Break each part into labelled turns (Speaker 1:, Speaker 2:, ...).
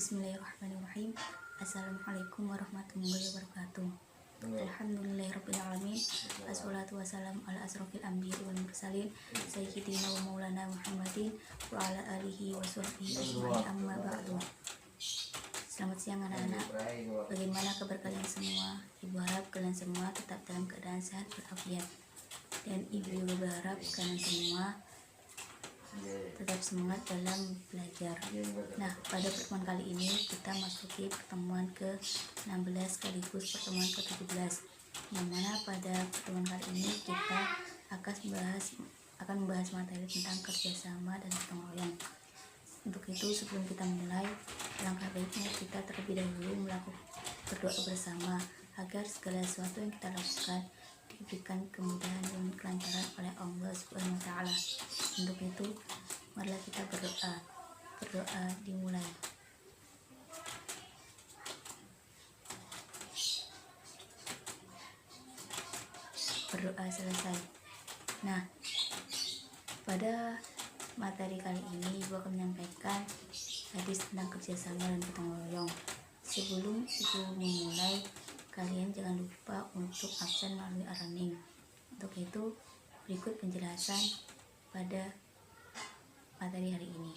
Speaker 1: Bismillahirrahmanirrahim. Assalamualaikum warahmatullahi wabarakatuh. Alhamdulillahirrabbilalamin. Assalatu wassalamu ala asrofil anbiya wal mursalin sayyidina wa maulana Muhammadin wa ala alihi wa sahbihi ajma'in, amma ba'du. Selamat siang anak-anak. Bagaimana kabar kalian semua? Ibu harap kalian semua tetap dalam keadaan sehat walafiat. Dan ibu juga berharap kalian semua tetap semangat dalam belajar. Nah, pada pertemuan kali ini kita masuki pertemuan ke-16 sekaligus pertemuan ke-17. Yang mana pada pertemuan kali ini kita akan membahas materi tentang kerjasama dan gotong royong. Untuk itu, sebelum kita mulai, langkah baiknya kita terlebih dahulu melakukan berdoa bersama agar segala sesuatu yang kita lakukan diberikan kemudahan dan kelancaran oleh Allah Subhanahu wa Ta'ala. Untuk itu, marilah kita berdoa. Berdoa dimulai. Berdoa selesai. Nah, pada materi kali ini Ibu akan menyampaikan hadis tentang kerjasama dan gotong royong. Sebelum Ibu memulai, kalian jangan lupa untuk absen melalui e-learning. Untuk itu, berikut penjelasan pada materi hari ini.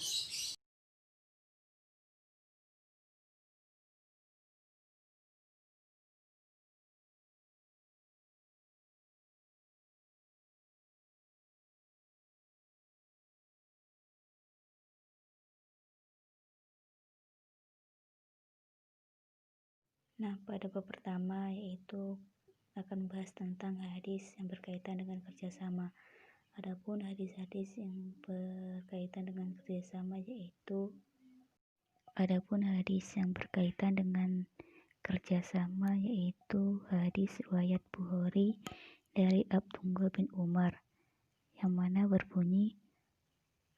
Speaker 1: Nah, pada bab pertama yaitu akan membahas tentang hadis yang berkaitan dengan kerjasama. Adapun hadis-hadis yang berkaitan dengan kerjasama yaitu hadis riwayat Bukhari dari Abdullah bin Umar yang mana berbunyi,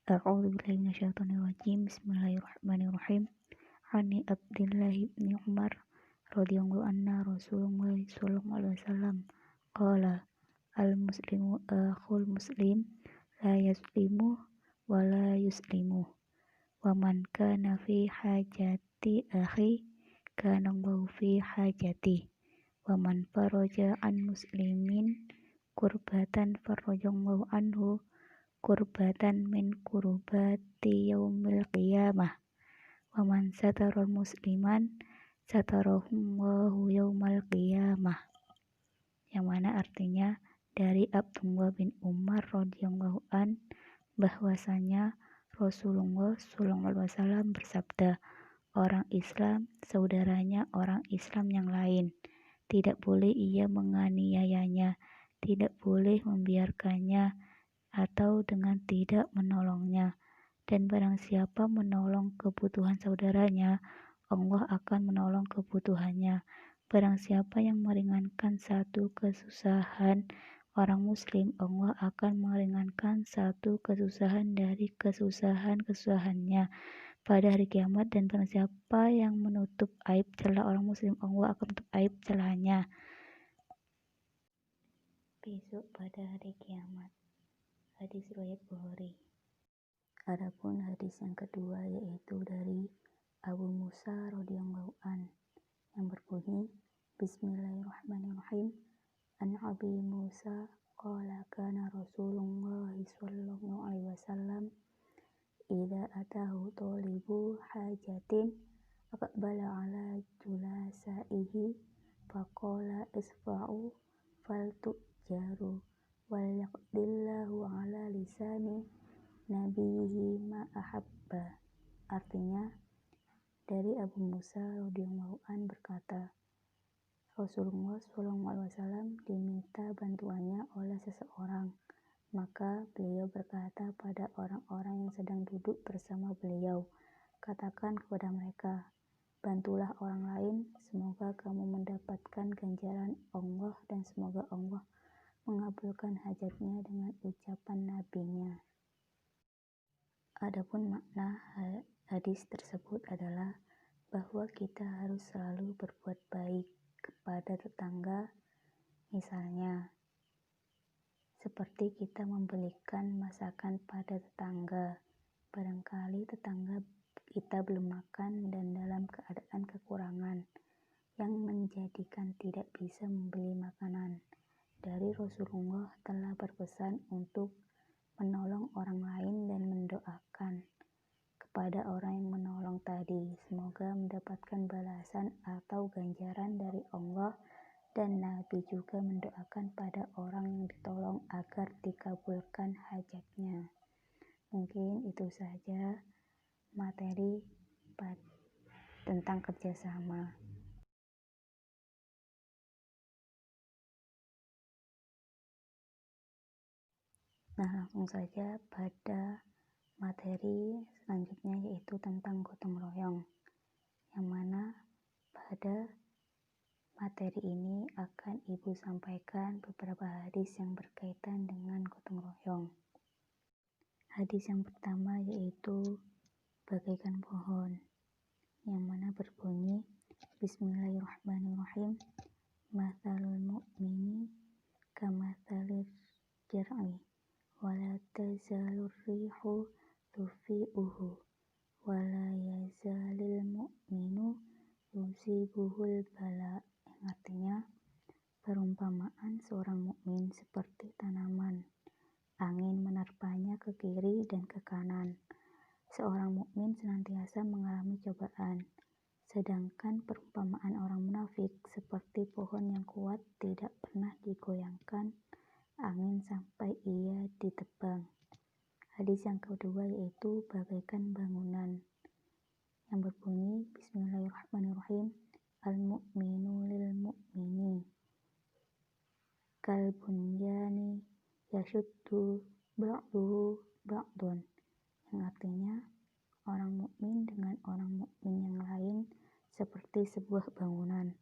Speaker 1: A'udzubillahi minasyaitonirrajim, Bismillahirrahmanirrahim. Ani Abdullah bin Umar radhiyallahu anna Rasulullah sallallahu alaihi wasallam qala al-muslimu akhul muslim la yuslimu wa la yuslimu wa man kana fi hajati akhi kana Allahu fi hajati wa man faraja an muslimin kurbatan farajallahu anhu kurbatan min kurbati yaumil qiyamah wa man satara musliman satarahullahu yaumal qiyamah, yang mana artinya dari Abdullah bin Umar radhiyallahu an bahwasanya Rasulullah sallallahu alaihi wasallam bersabda, orang Islam saudaranya orang Islam yang lain, tidak boleh ia menganiayanya, tidak boleh membiarkannya atau dengan tidak menolongnya, dan barang siapa menolong kebutuhan saudaranya, Allah akan menolong kebutuhannya. Barang siapa yang meringankan satu kesusahan orang muslim, Allah akan meringankan satu kesusahan dari kesusahan-kesusahannya pada hari kiamat, dan barang siapa yang menutup aib celah orang muslim, Allah akan menutup aib celahnya besok pada hari kiamat. Hadis riwayat Bukhari. Adapun hadis yang kedua yaitu dari Abu Musa radhiyallahu an yang berbunyi, Bismillahirrahmanirrahim. An Abi Musa qala kana Rasulullah sallallahu alaihi wasallam idza atahu talibu hajatin aqbala ala julasaihi faqala isfa'u faltujaru wal yaqdillahu ala lisani nabihi ma ahabba. Artinya, dari Abu Musa radhiyallahu an berkata, Rasulullah SAW diminta bantuannya oleh seseorang, maka beliau berkata pada orang-orang yang sedang duduk bersama beliau, katakan kepada mereka, bantulah orang lain, semoga kamu mendapatkan ganjaran Allah dan semoga Allah mengabulkan hajatnya dengan ucapan nabinya. Adapun makna hadis tersebut adalah bahwa kita harus selalu berbuat baik kepada tetangga, misalnya seperti kita membelikan masakan pada tetangga. Barangkali tetangga kita belum makan dan dalam keadaan kekurangan, yang menjadikan tidak bisa membeli makanan. Dari Rasulullah telah berpesan untuk menolong orang lain dan mendoakan kepada orang yang menolong tadi. Semoga mendapatkan balasan atau ganjaran dari Allah, dan Nabi juga mendoakan pada orang yang ditolong agar dikabulkan hajatnya. Mungkin itu saja materi tentang kerjasama. Nah, langsung saja pada materi selanjutnya, yaitu tentang gotong royong, yang mana pada materi ini akan Ibu sampaikan beberapa hadis yang berkaitan dengan gotong royong. Hadis yang pertama yaitu bagaikan pohon, yang mana berbunyi, Bismillahirrahmanirrahim, mathalul mu'mini kamathalir jar'i, wala tazalur rihu tufi'uhu, wala yazalil mu'minu yusibuhul bala, yang artinya perumpamaan seorang mukmin seperti tanaman, angin menerpanya ke kiri dan ke kanan. Seorang mukmin senantiasa mengalami cobaan, sedangkan perumpamaan orang munafik seperti pohon yang kuat tidak pernah digoyangkan angin sampai ia ditebang. Hadis yang kedua yaitu bagaikan bangunan, yang berbunyi, Bismillahirrahmanirrahim, al-mu'minu lil-mu'mini kal bunyani yashuddu ba'duhu ba'dun, yang artinya orang mukmin dengan orang mukmin yang lain seperti sebuah bangunan,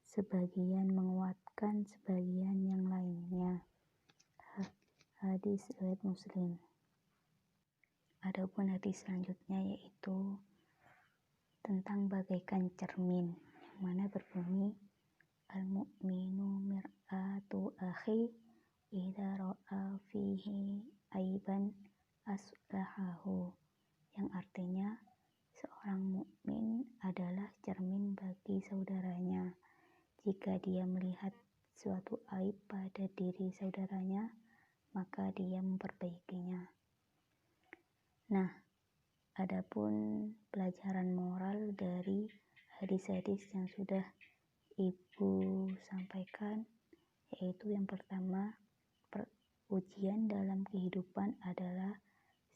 Speaker 1: sebagian menguatkan sebagian yang lainnya. Hadis riwayat Muslim. Adapun hadis selanjutnya yaitu tentang bagaikan cermin, yang mana berbunyi, al-mu'minu mir'atu akhi idza ra'a fihi aiban aslahahu, yang artinya seorang mukmin adalah cermin bagi saudaranya. Jika dia melihat suatu aib pada diri saudaranya, maka dia memperbaikinya. Nah, adapun pelajaran moral dari hadis-hadis yang sudah Ibu sampaikan, yaitu yang pertama, ujian dalam kehidupan adalah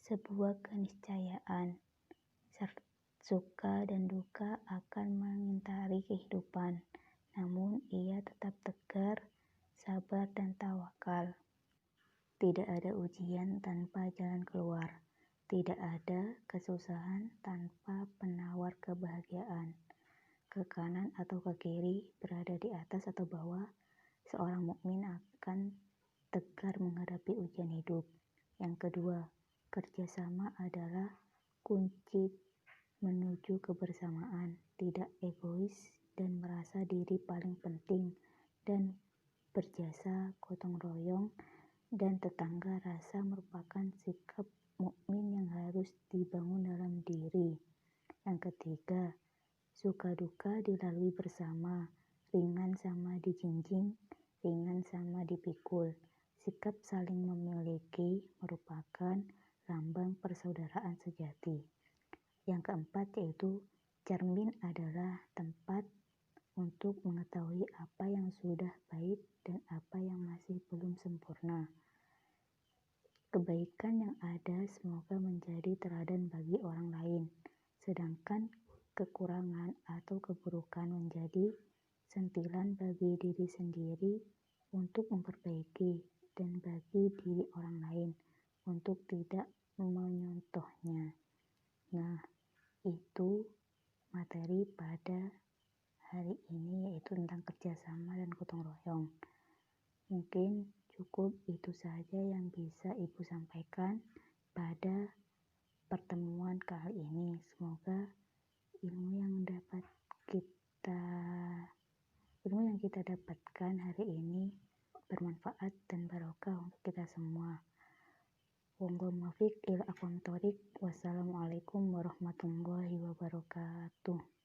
Speaker 1: sebuah keniscayaan. Suka dan duka akan mengintari kehidupan, namun ia tetap tegar, sabar, dan tawakal. Tidak ada ujian tanpa jalan keluar. Tidak ada kesusahan tanpa penawar kebahagiaan. Ke kanan atau ke kiri, berada di atas atau bawah, seorang mukmin akan tegar menghadapi ujian hidup. Yang kedua, kerjasama adalah kunci menuju kebersamaan. Tidak egois dan merasa diri paling penting, dan berjasa, gotong royong, dan tetangga rasa merupakan sikap mukmin yang harus dibangun dalam diri. Yang ketiga, suka duka dilalui bersama, ringan sama dijinjing, ringan sama dipikul. Sikap saling memiliki merupakan lambang persaudaraan sejati. Yang keempat yaitu cermin adalah tempat untuk mengetahui apa yang sudah baik dan apa yang masih belum sempurna. Kebaikan yang ada semoga menjadi teladan bagi orang lain, sedangkan kekurangan atau keburukan menjadi sentilan bagi diri sendiri untuk memperbaiki, dan bagi diri orang lain untuk tidak menyontohnya. Nah, itu materi pada hari ini, yaitu tentang kerjasama dan gotong royong. Mungkin cukup itu saja yang bisa Ibu sampaikan pada pertemuan kali ini. Semoga ilmu yang kita dapatkan hari ini bermanfaat dan barokah untuk kita semua. Wassalamualaikum warahmatullahi wabarakatuh.